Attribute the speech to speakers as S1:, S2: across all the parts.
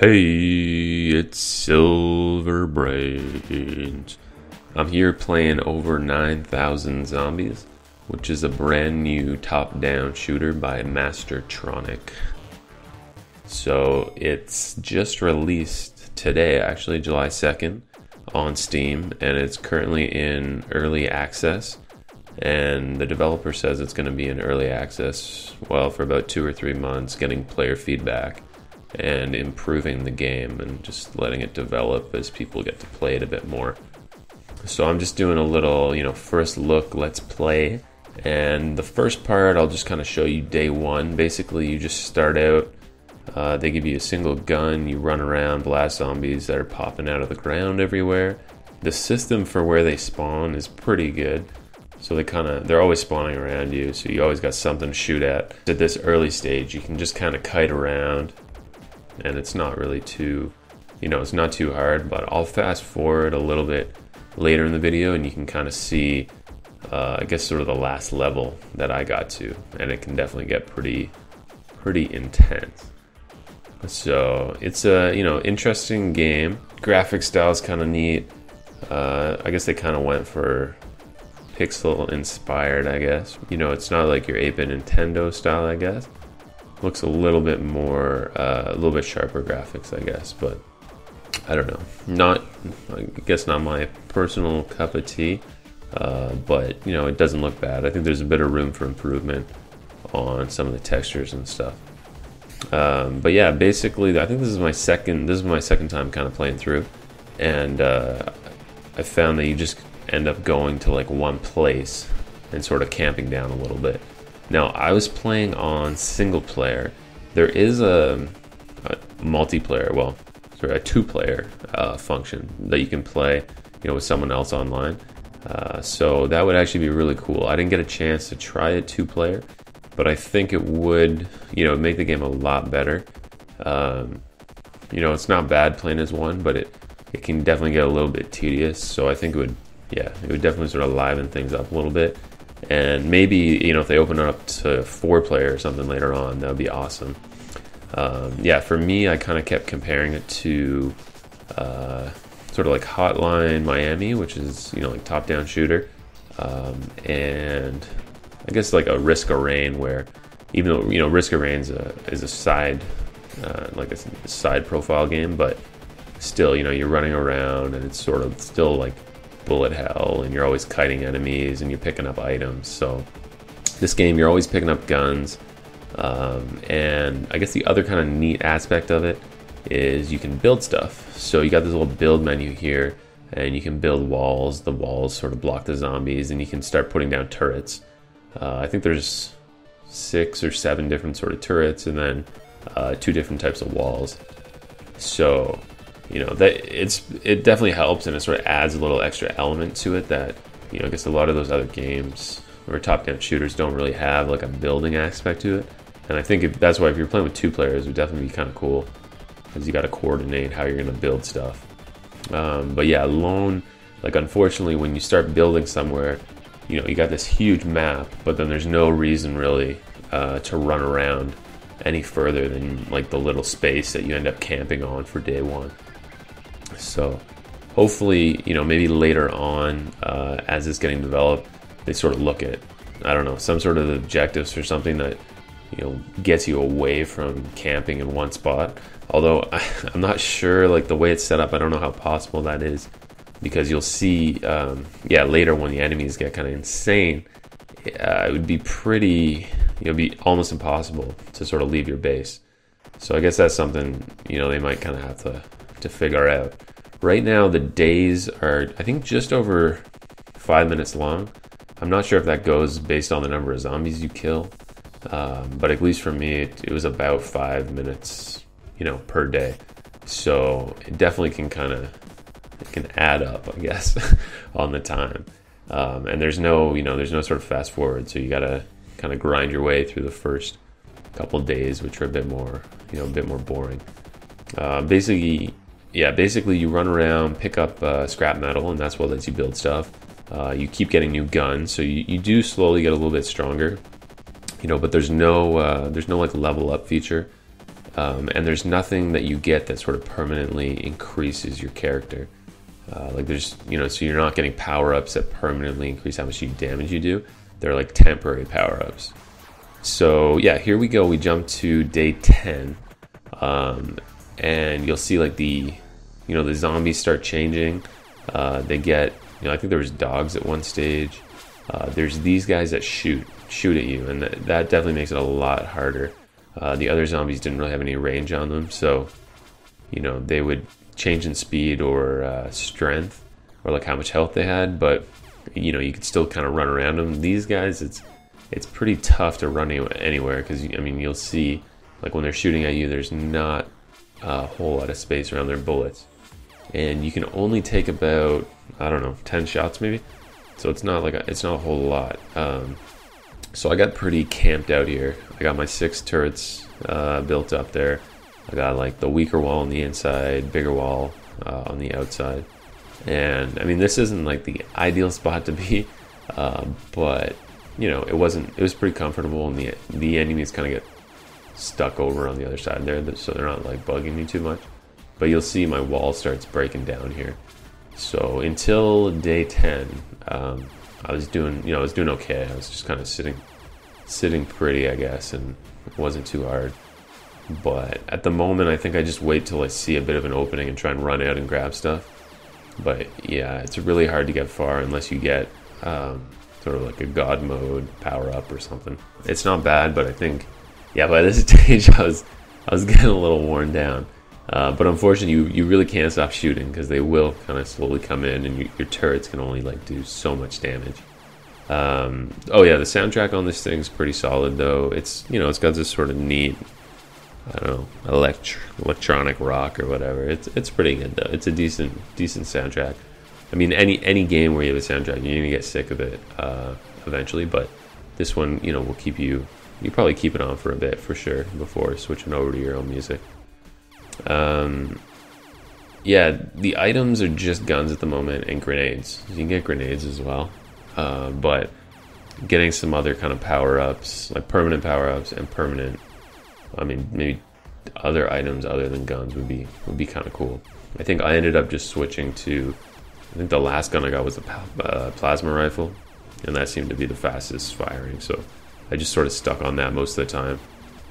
S1: Hey, it's Silver Brains. I'm here playing over 9,000 Zombies, which is a brand new top-down shooter by Mastertronic. So it's just released today, actually July 2nd, on Steam, and it's currently in early access. And the developer says it's going to be in early access, well, for about 2 or 3 months, getting player feedback and improving the game and just letting it develop as people get to play it a bit more. So I'm just doing a little, first look, let's play. And the first part, I'll just kind of show you day one. Basically, you just start out, they give you a single gun, you run around, blast zombies that are popping out of the ground everywhere. The system for where they spawn is pretty good. So they're always spawning around you, so you always got something to shoot at. At this early stage, you can just kind of kite around, and it's not really too, it's not too hard, but I'll fast forward a little bit later in the video and you can kind of see, I guess, sort of the last level that I got to, and it can definitely get pretty intense. So it's a, interesting game. Graphic style is kind of neat. I guess they kind of went for pixel inspired, I guess. It's not like your 8-bit Nintendo style, I guess. Looks a little bit more, a little bit sharper graphics, I guess, but I don't know. I guess not my personal cup of tea, but it doesn't look bad. I think there's a bit of room for improvement on some of the textures and stuff. But yeah, basically, I think this is my second time kind of playing through, and I found that you just end up going to like one place and sort of camping down a little bit. Now, I was playing on single player. There is a multiplayer, well, sorry, a two-player function that you can play, with someone else online. So that would actually be really cool. I didn't get a chance to try a two-player, but I think it would, make the game a lot better. It's not bad playing as one, but it can definitely get a little bit tedious. So I think it would definitely sort of liven things up a little bit. And maybe, if they open it up to 4-player or something later on, that would be awesome. For me, I kind of kept comparing it to sort of like Hotline Miami, which is, like top-down shooter. And I guess like a Risk of Rain, where even though, Risk of Rain is a side, like a side profile game, but still, you're running around and it's sort of still like bullet hell, and you're always kiting enemies and you're picking up items. So this game, you're always picking up guns, and I guess the other kind of neat aspect of it is you can build stuff. So you got this little build menu here, and you can build walls. The walls sort of block the zombies, and you can start putting down turrets. I think there's 6 or 7 different sort of turrets, and then 2 different types of walls. So it definitely helps, and it sort of adds a little extra element to it that, I guess a lot of those other games or top-down shooters don't really have, like a building aspect to it. And I think that's why if you're playing with 2 players, it would definitely be kind of cool, because you got to coordinate how you're going to build stuff. But yeah, alone, like, unfortunately, when you start building somewhere, you got this huge map, but then there's no reason really to run around any further than like the little space that you end up camping on for day one. So hopefully, maybe later on, as it's getting developed, they sort of look at, I don't know, some sort of objectives or something that, gets you away from camping in one spot. Although I'm not sure, like the way it's set up, I don't know how possible that is, because you'll see, later when the enemies get kind of insane, it would be be almost impossible to sort of leave your base. So I guess that's something, they might kind of have to figure out. Right now, the days are, I think, just over 5 minutes long. I'm not sure if that goes based on the number of zombies you kill, but at least for me, it was about 5 minutes, per day. So it definitely can add up, I guess, on the time. And there's no sort of fast forward, so you gotta kind of grind your way through the first couple days, which are a bit more boring. Basically you run around, pick up scrap metal, and that's what lets you build stuff. You keep getting new guns, so you do slowly get a little bit stronger, but there's no like level up feature. And there's nothing that you get that sort of permanently increases your character. Like there's, so you're not getting power-ups that permanently increase how much damage you do. They're like temporary power-ups. So yeah, here we go. We jump to day 10. And you'll see like the zombies start changing. They get, I think there was dogs at one stage. There's these guys that shoot at you, and that definitely makes it a lot harder. The other zombies didn't really have any range on them, so they would change in speed or strength, or like how much health they had, but you could still kind of run around them. These guys, it's pretty tough to run anywhere, because you'll see like when they're shooting at you, there's not a whole lot of space around their bullets, and you can only take about, I don't know, 10 shots maybe. So it's not a whole lot. So I got pretty camped out here. I got my 6 turrets built up there. I got like the weaker wall on the inside, bigger wall on the outside. And this isn't like the ideal spot to be, but it was pretty comfortable, and the enemies kind of get stuck over on the other side there, so they're not like bugging me too much. But you'll see my wall starts breaking down here. So until day 10, I was doing okay. I was just kind of sitting pretty, I guess, and it wasn't too hard. But at the moment, I think I just wait till I see a bit of an opening and try and run out and grab stuff. But yeah, it's really hard to get far unless you get sort of like a god mode power up or something. It's not bad, but I think, yeah, by this stage I was getting a little worn down. But unfortunately, you really can't stop shooting, because they will kind of slowly come in, and your turrets can only like do so much damage. Oh yeah, the soundtrack on this thing is pretty solid though. It's it's got this sort of neat, I don't know, electronic rock or whatever. It's pretty good though. It's a decent soundtrack. Any game where you have a soundtrack, you're gonna get sick of it eventually. But this one, will keep you probably keep it on for a bit for sure before switching over to your own music. Yeah, the items are just guns at the moment and grenades. You can get grenades as well, but getting some other kind of power-ups, like permanent power-ups and permanent, maybe other items other than guns would be kind of cool. I think I ended up just switching to, I think the last gun I got was a plasma rifle, and that seemed to be the fastest firing, so I just sort of stuck on that most of the time.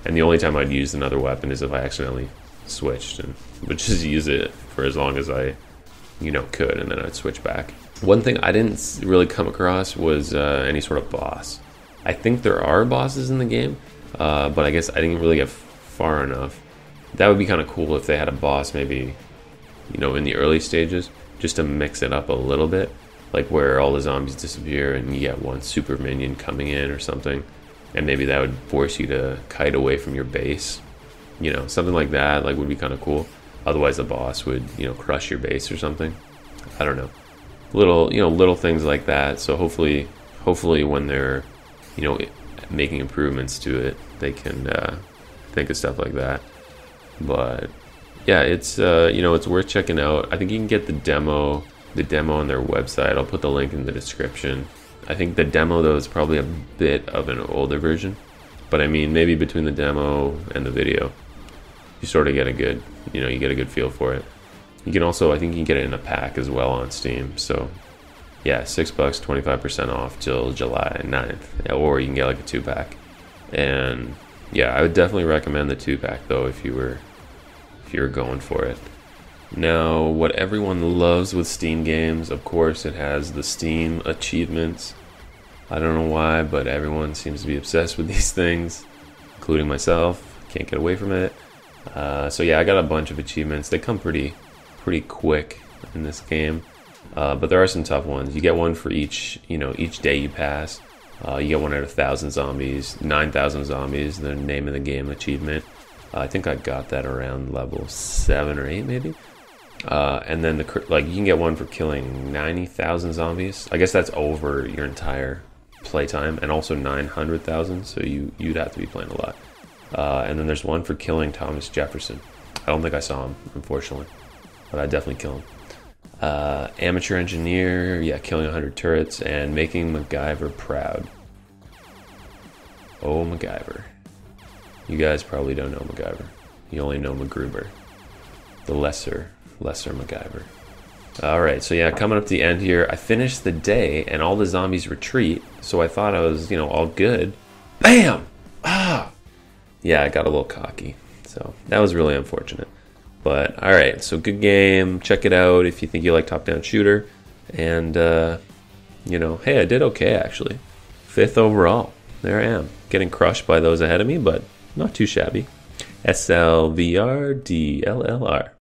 S1: And the only time I'd use another weapon is if I accidentally switched, and would just use it for as long as I could, and then I'd switch back. One thing I didn't really come across was any sort of boss. I think there are bosses in the game, but I guess I didn't really get far enough. That would be kind of cool if they had a boss maybe in the early stages, just to mix it up a little bit, like where all the zombies disappear and you get one super minion coming in or something, and maybe that would force you to kite away from your base. Something like that would be kind of cool. Otherwise the boss would, crush your base or something. I don't know. Little things like that. So hopefully when they're, making improvements to it, they can think of stuff like that. But yeah, it's it's worth checking out. I think you can get the demo on their website. I'll put the link in the description. I think the demo though is probably a bit of an older version, but maybe between the demo and the video, you sort of get a good, you get a good feel for it. You can also, I think you can get it in a pack as well on Steam. So yeah, $6, 25% off till July 9th, or you can get like a 2-pack. And yeah, I would definitely recommend the 2-pack though if you were going for it. Now, what everyone loves with Steam games, of course, it has the Steam achievements. I don't know why, but everyone seems to be obsessed with these things, including myself. Can't get away from it. So yeah, I got a bunch of achievements. They come pretty quick in this game, but there are some tough ones. You get one for each day you pass. You get one out of 1,000 zombies, 9,000 zombies, the name of the game achievement. I think I got that around level 7 or 8 maybe. And then you can get one for killing 90,000 zombies. I guess that's over your entire playtime, and also 900,000. So you'd have to be playing a lot. And then there's one for killing Thomas Jefferson. I don't think I saw him, unfortunately, but I'd definitely kill him. Amateur engineer, yeah, killing 100 turrets, and making MacGyver proud. Oh, MacGyver. You guys probably don't know MacGyver. you only know MacGruber. The lesser MacGyver. Alright, so yeah, coming up to the end here, I finished the day and all the zombies retreat, so I thought I was, all good. BAM! Ah! Yeah, I got a little cocky, so that was really unfortunate. But alright, so good game. Check it out if you think you like top-down shooter. And, hey, I did okay actually. 5th overall. There I am. Getting crushed by those ahead of me, but not too shabby. SLVRDLLR.